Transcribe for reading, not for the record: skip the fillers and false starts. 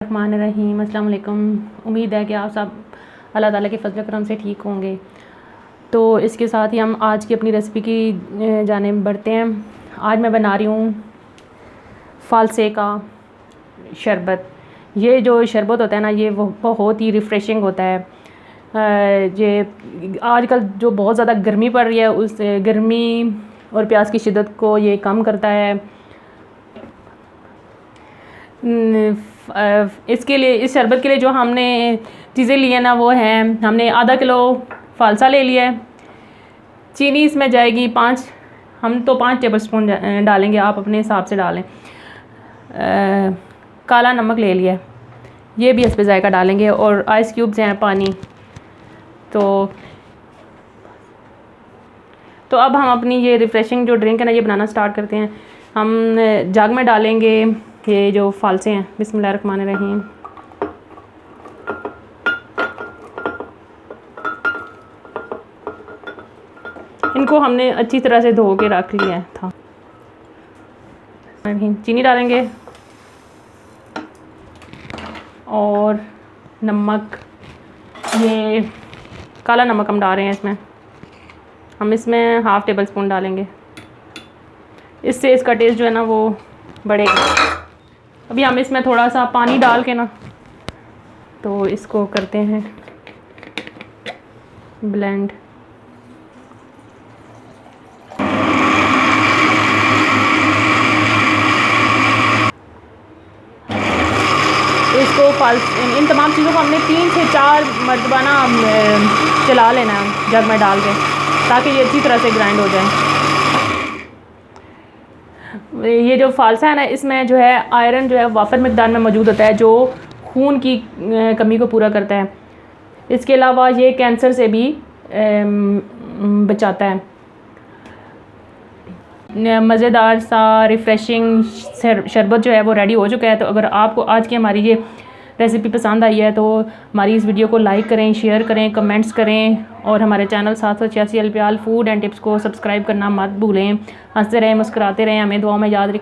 रहीम अस्सलाम वालेकुम। उम्मीद है कि आप सब अल्लाह ताला के फजल करम से ठीक होंगे। तो इसके साथ ही हम आज की अपनी रेसिपी की जाने बढ़ते हैं। आज मैं बना रही हूँ फालसे का शरबत। ये जो शरबत होता है ना, ये वो बहुत ही रिफ़्रेशिंग होता है। ये आजकल जो बहुत ज़्यादा गर्मी पड़ रही है, उस गर्मी और प्यास की शिद्दत को ये कम करता है। इसके लिए, इस शरबत के लिए जो हमने चीज़ें ली हैं ना, वो हैं, हमने आधा किलो फालसा ले लिया है। चीनी इसमें जाएगी 5, हम तो 5 टेबलस्पून डालेंगे, आप अपने हिसाब से डालें। काला नमक ले लिया है, ये भी इस पर जायका डालेंगे। और आइस क्यूब्स हैं, पानी। तो अब हम अपनी ये रिफ़्रेशिंग जो ड्रिंक है ना, ये बनाना स्टार्ट करते हैं। हम जग में डालेंगे ये जो फालसे हैं। बिस्मिल्लाहिर्रहमानिर्रहीम। इनको हमने अच्छी तरह से धो के रख लिया था। चीनी डालेंगे और नमक, ये काला नमक हम डाल रहे हैं इसमें। हम इसमें हाफ़ टेबल स्पून डालेंगे, इससे इसका टेस्ट जो है ना वो बढ़ेगा। अभी हम इसमें थोड़ा सा पानी डाल के ना, तो इसको करते हैं ब्लेंड। इसको इन तमाम चीज़ों को हमने 3 से 4 मरतबा ना चला लेना है जग में डाल के, ताकि ये अच्छी तरह से ग्राइंड हो जाए। ये जो फालसा है ना, इसमें जो है आयरन जो है वाफर मिकदार में मौजूद होता है, जो खून की कमी को पूरा करता है। इसके अलावा ये कैंसर से भी बचाता है। मज़ेदार सा रिफ़्रेशिंग शरबत जो है वो रेडी हो चुका है। तो अगर आपको आज की हमारी ये रेसिपी पसंद आई है, तो हमारी इस वीडियो को लाइक करें, शेयर करें, कमेंट्स करें, और हमारे चैनल 786 अलप्याल फूड एंड टिप्स को सब्सक्राइब करना मत भूलें। हंसते रहें, मुस्कुराते रहें, हमें दुआ में याद रखें।